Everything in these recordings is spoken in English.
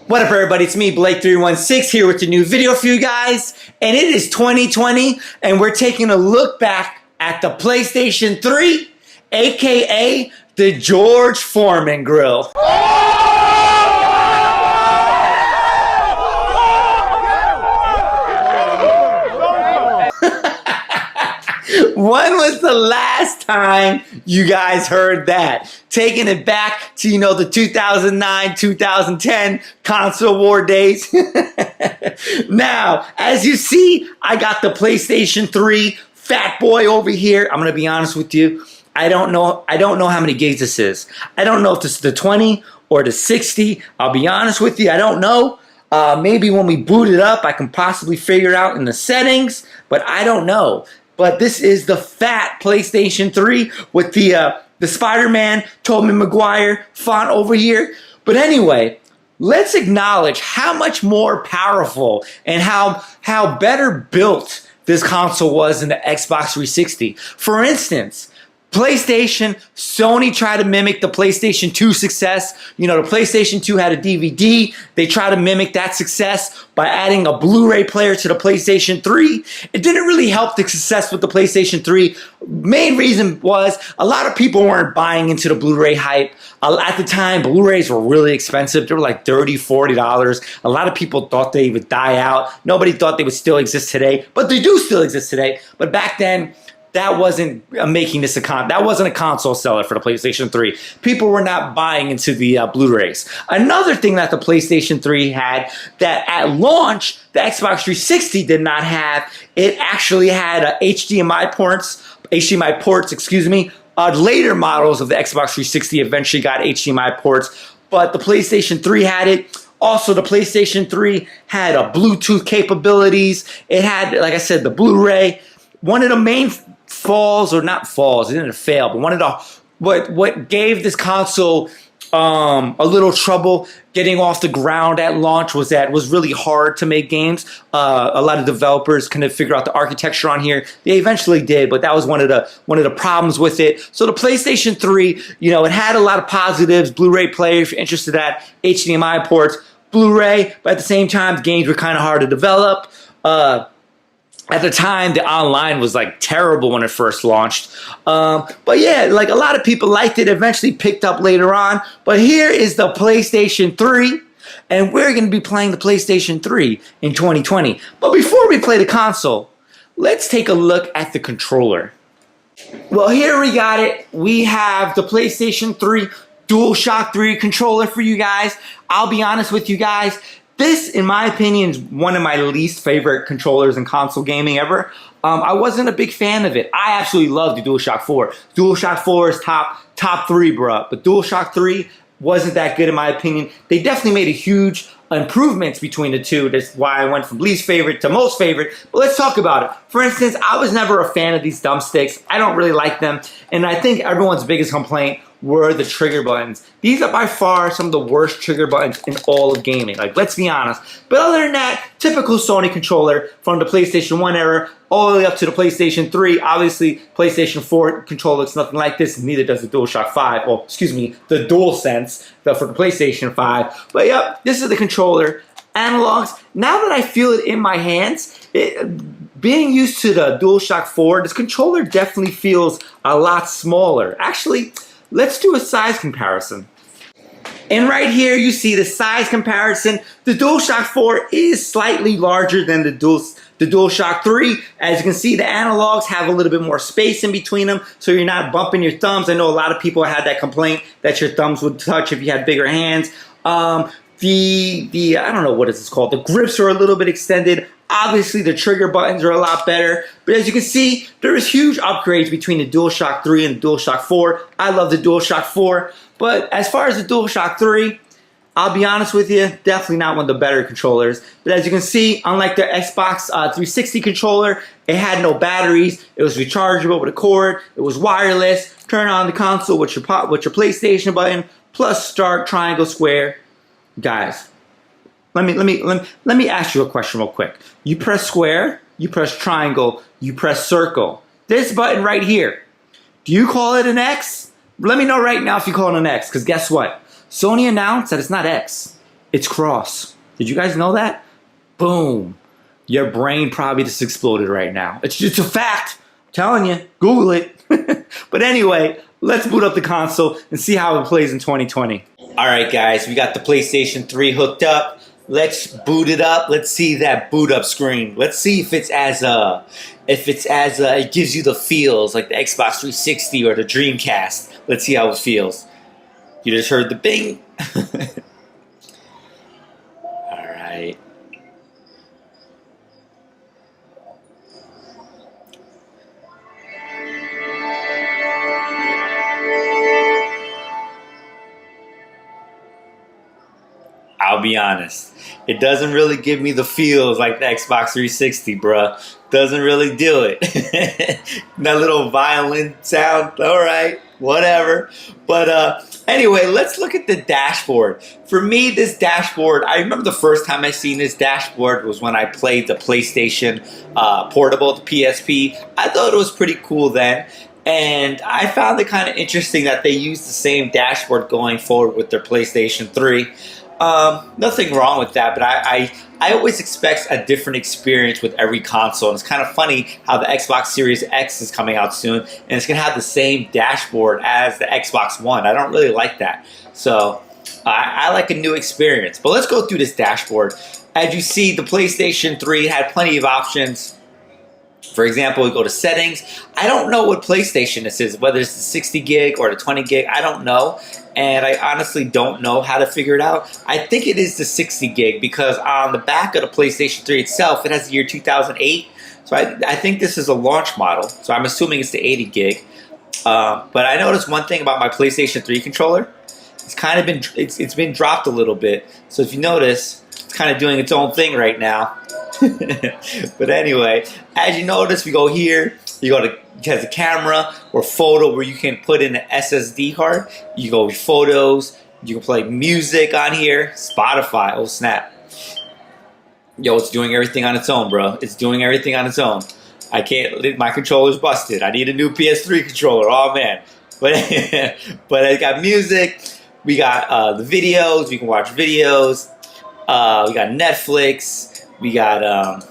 What up, everybody? It's me, Blake316, here with a new video for you guys. And it is 2020, and we're taking a look back at the PlayStation 3, aka the George Forman Grill. When was the last time you guys heard that? Taking it back to, the 2009, 2010 console war days. Now, as you see, I got the PlayStation 3 fat boy over here. I'm going to be honest with you. I don't know how many gigs this is. I don't know if this is the 20 or the 60. I'll be honest with you. I don't know. Maybe when we boot it up, I can possibly figure it out in the settings, but I don't know. But this is the fat PlayStation 3 with the Spider-Man, Tobey Maguire font over here. But anyway, let's acknowledge how much more powerful and how better built this console was than the Xbox 360. For instance, PlayStation, Sony tried to mimic the PlayStation 2 success. The PlayStation 2 had a DVD. They tried to mimic that success by adding a Blu-ray player to the PlayStation 3. It didn't really help the success with the PlayStation 3. Main reason was a lot of people weren't buying into the Blu-ray hype. At the time, Blu-rays were really expensive. They were like $30, $40. A lot of people thought they would die out. Nobody thought they would still exist today, but they do still exist today. But back then, that wasn't making this that wasn't a console seller for the PlayStation 3. People were not buying into the Blu-rays. Another thing that the PlayStation 3 had that at launch, the Xbox 360 did not have, it actually had HDMI ports, later models of the Xbox 360 eventually got HDMI ports, but the PlayStation 3 had it. Also, the PlayStation 3 had Bluetooth capabilities. It had, like I said, the Blu-ray. One of the main falls, it didn't fail, but one of the what gave this console a little trouble getting off the ground at launch was that it was really hard to make games. A lot of developers couldn't figure out the architecture on here. They eventually did, but that was one of the problems with it. So the PlayStation 3, it had a lot of positives. Blu-ray player, if you're interested in that, HDMI ports, Blu-ray, but at the same time, games were kind of hard to develop. At the time, the online was like terrible when it first launched. But yeah, like a lot of people liked it, eventually picked up later on. But here is the PlayStation 3, and we're going to be playing the PlayStation 3 in 2020. But before we play the console, let's take a look at the controller. Well, here we got it. We have the PlayStation 3 DualShock 3 controller for you guys. I'll be honest with you guys. This, in my opinion, is one of my least favorite controllers in console gaming ever. I wasn't a big fan of it. I absolutely love the DualShock 4. DualShock 4 is top 3, bro. But DualShock 3 wasn't that good in my opinion. They definitely made a huge improvements between the two. That's why I went from least favorite to most favorite. But let's talk about it. For instance, I was never a fan of these thumbsticks. I don't really like them. And I think everyone's biggest complaint were the trigger buttons. These are by far some of the worst trigger buttons in all of gaming. Like, let's be honest. But other than that, typical Sony controller from the PlayStation 1 era all the way up to the PlayStation 3. Obviously, PlayStation 4 controller looks nothing like this. Neither does the DualShock 5. Or, excuse me, the DualSense for the PlayStation 5. But yep, this is the controller. Analogs. Now that I feel it in my hands, being used to the DualShock 4, this controller definitely feels a lot smaller. Actually, let's do a size comparison. And right here you see the size comparison. The DualShock 4 is slightly larger than the DualShock 3. As you can see, the analogs have a little bit more space in between them, so you're not bumping your thumbs. I know a lot of people had that complaint that your thumbs would touch if you had bigger hands. I don't know what is this called. The grips are a little bit extended. Obviously, the trigger buttons are a lot better. But as you can see, there is huge upgrades between the DualShock 3 and the DualShock 4. I love the DualShock 4. But as far as the DualShock 3, I'll be honest with you, definitely not one of the better controllers. But as you can see, unlike the Xbox 360 controller, it had no batteries. It was rechargeable with a cord. It was wireless. Turn on the console with your PlayStation button, plus start, triangle, square. Guys, let me ask you a question real quick. You press square, you press triangle, you press circle. This button right here, do you call it an X? Let me know right now if you call it an X, because guess what? Sony announced that it's not X. It's cross. Did you guys know that? Boom. Your brain probably just exploded right now. It's just a fact. I'm telling you. Google it. But anyway, let's boot up the console and see how it plays in 2020. All right, guys. We got the PlayStation 3 hooked up. Let's boot it up. Let's see that boot up screen. Let's see if it's as it gives you the feels like the Xbox 360 or the Dreamcast. Let's see how it feels. You just heard the bing. All right. I'll be honest. It doesn't really give me the feels like the Xbox 360, bruh. Doesn't really do it. That little violin sound, all right, whatever. But anyway, let's look at the dashboard. For me, this dashboard, I remember the first time I seen this dashboard was when I played the PlayStation Portable, the PSP. I thought it was pretty cool then. And I found it kind of interesting that they used the same dashboard going forward with their PlayStation 3. Nothing wrong with that, but I always expect a different experience with every console. And it's kind of funny how the Xbox Series X is coming out soon, and it's going to have the same dashboard as the Xbox One. I don't really like that. So I like a new experience. But let's go through this dashboard. As you see, the PlayStation 3 had plenty of options. For example, we go to settings. I don't know what PlayStation this is, whether it's the 60 gig or the 20 gig. I don't know. And I honestly don't know how to figure it out. I think it is the 60 gig because on the back of the PlayStation 3 itself, it has the year 2008. So I think this is a launch model. So I'm assuming it's the 80 gig. But I noticed one thing about my PlayStation 3 controller. It's kind of been dropped a little bit. So if you notice, it's kind of doing its own thing right now. But anyway, as you notice, we go here. You go to, it has a camera or photo where you can put in an SSD card. You go with photos. You can play music on here. Spotify. Oh snap! Yo, it's doing everything on its own, bro. It's doing everything on its own. I can't. My controller's busted. I need a new PS3 controller. Oh man! But but I got music. We got the videos. We can watch videos. We got Netflix. We got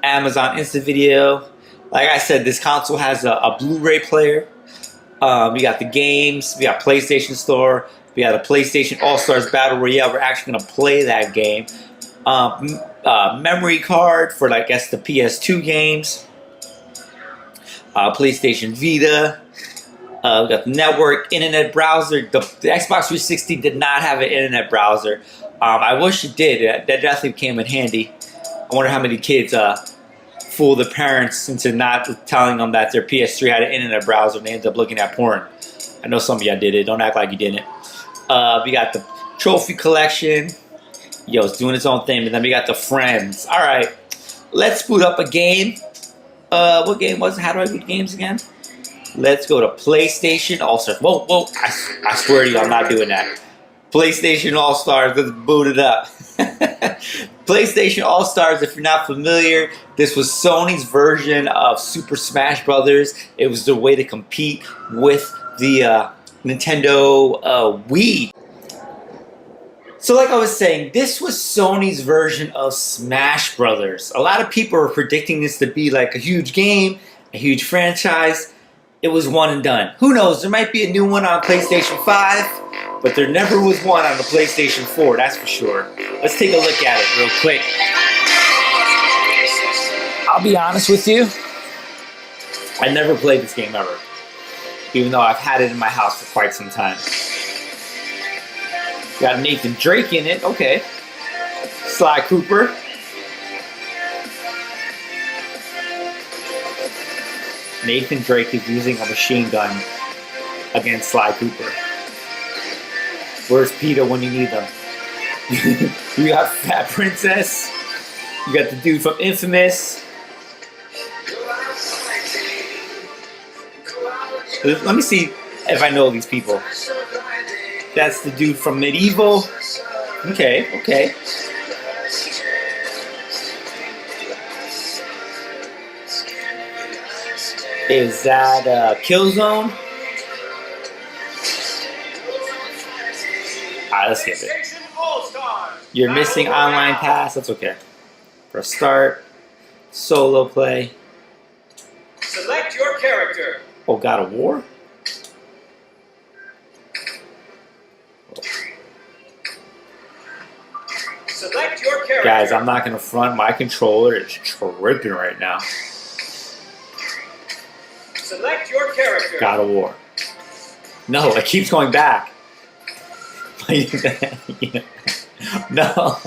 Amazon Instant Video. Like I said, this console has a Blu-ray player. We got the games. We got PlayStation Store. We got a PlayStation All-Stars Battle Royale. We're actually going to play that game. Memory card for, I guess, the PS2 games. PlayStation Vita. We got the network, internet browser. The Xbox 360 did not have an internet browser. I wish it did. That definitely came in handy. I wonder how many kids fool the parents into not telling them that their PS3 had an internet browser and they ended up looking at porn. I know some of y'all did it. Don't act like you didn't. We got the trophy collection. Yo, it's doing its own thing. And then we got the friends. All right. Let's boot up a game. What game was it? How do I boot games again? Let's go to PlayStation All-Stars. Whoa, whoa. I swear to you, I'm not doing that. PlayStation All-Stars. Let's boot it up. PlayStation All-Stars, if you're not familiar, this was Sony's version of Super Smash Brothers. It was the way to compete with the Nintendo Wii. So like I was saying, this was Sony's version of Smash Brothers. A lot of people were predicting this to be like a huge game, a huge franchise. It was one and done. Who knows? There might be a new one on PlayStation 5, but there never was one on the PlayStation 4, that's for sure. Let's take a look at it real quick. I'll be honest with you, I never played this game ever, even though I've had it in my house for quite some time. Got Nathan Drake in it, okay. Sly Cooper. Nathan Drake is using a machine gun against Sly Cooper. Where's Peter when you need them? You got Fat Princess. You got the dude from Infamous. Let me see if I know these people. That's the dude from Medieval. Okay, okay. Is that Killzone? Alright, let's skip it. You're missing online pass. That's okay. Press start. Solo play. Select your character. Oh, God of War? Select your character. Guys, I'm not going to front. My controller is tripping right now. Select your character. God of War. No, it keeps going back. No.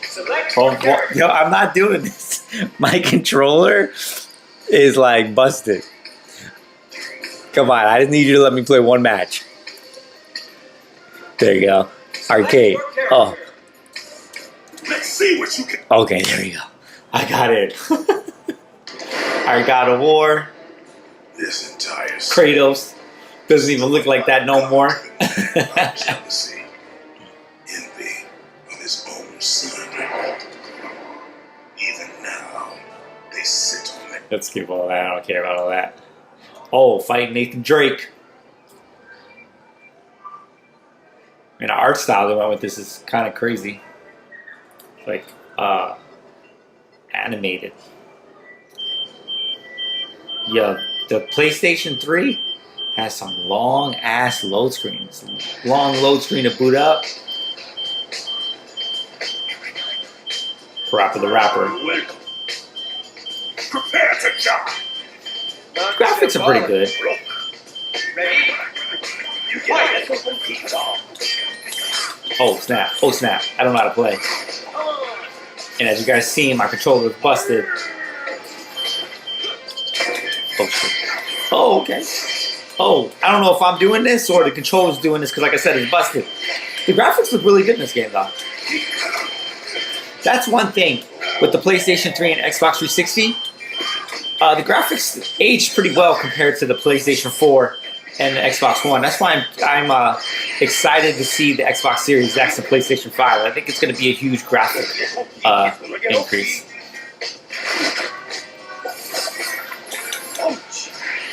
Select your character. Yo, I'm not doing this. My controller is like busted. Come on, I just need you to let me play one match. There you go. Arcade. Oh. Let's see what you can. Okay, there you go. I got it. Alright, God of War. This entire Kratos. Doesn't even look like that no more. jealousy, envy of his own son. Even now, they sit on it. Let's skip all that. I don't care about all that. Oh, fighting Nathan Drake. And the art style they went with this is kind of crazy. Like, animated. Yeah, the PlayStation 3 has some long ass load screens. Long load screen to boot up. Rapper the Rapper. Prepare to jump. Graphics are pretty good. Ready? You get it. Oh snap, oh snap. I don't know how to play. And as you guys see, my controller is busted. Oh shit. Oh, okay. Oh, I don't know if I'm doing this or the controller's doing this because like I said, it's busted. The graphics look really good in this game though. That's one thing with the PlayStation 3 and Xbox 360. The graphics aged pretty well compared to the PlayStation 4 and the Xbox One. That's why I'm excited to see the Xbox Series X and PlayStation 5. I think it's going to be a huge graphic increase.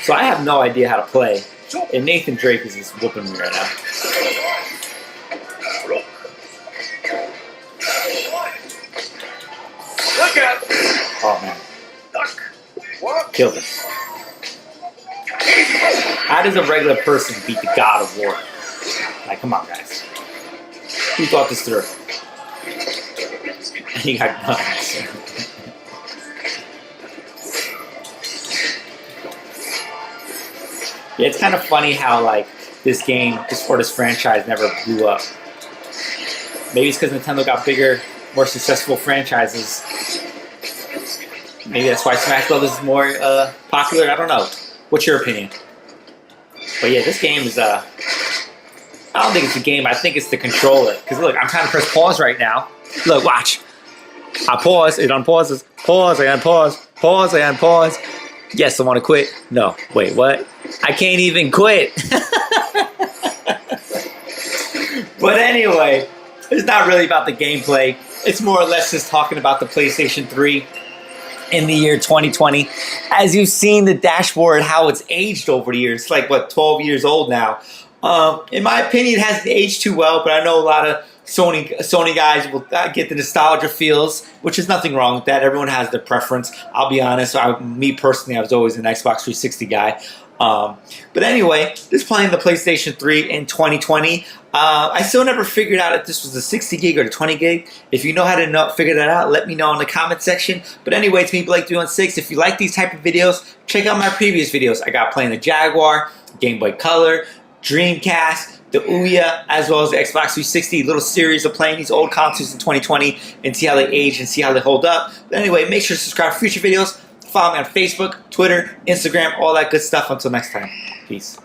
So I have no idea how to play, and Nathan Drake is just whooping me right now. Look out! Oh man, What? kill this. How does a regular person beat the God of War? Like, come on, guys. Who thought this through? He got guns. Yeah, it's kind of funny how, like, this game, this franchise never blew up. Maybe it's because Nintendo got bigger, more successful franchises. Maybe that's why Smash Brothers is more popular. I don't know. What's your opinion? But yeah, this game is I don't think it's the game. I think it's the controller. Because look, I'm trying to press pause right now. Look, watch. I pause. It unpauses. Pause. I unpause. Pause. I unpause. Yes, I want to quit. No. Wait, what? I can't even quit. But anyway, it's not really about the gameplay. It's more or less just talking about the PlayStation 3 in the year 2020. As you've seen the dashboard, how it's aged over the years. It's like, what, 12 years old now. In my opinion, it hasn't aged too well, but I know a lot of Sony guys will get the nostalgia feels, which is nothing wrong with that. Everyone has their preference. I'll be honest. Me personally, I was always an Xbox 360 guy. But anyway, just playing the PlayStation 3 in 2020. I still never figured out if this was the 60 gig or the 20 gig. If you know how to figure that out, let me know in the comment section. But anyway, it's me, Blake316. If you like these type of videos, check out my previous videos. I got playing the Jaguar, Game Boy Color, Dreamcast, the Ouya, as well as the Xbox 360, little series of playing these old consoles in 2020 and see how they age and see how they hold up. But anyway, make sure to subscribe for future videos. Follow me on Facebook, Twitter, Instagram, all that good stuff. Until next time, peace.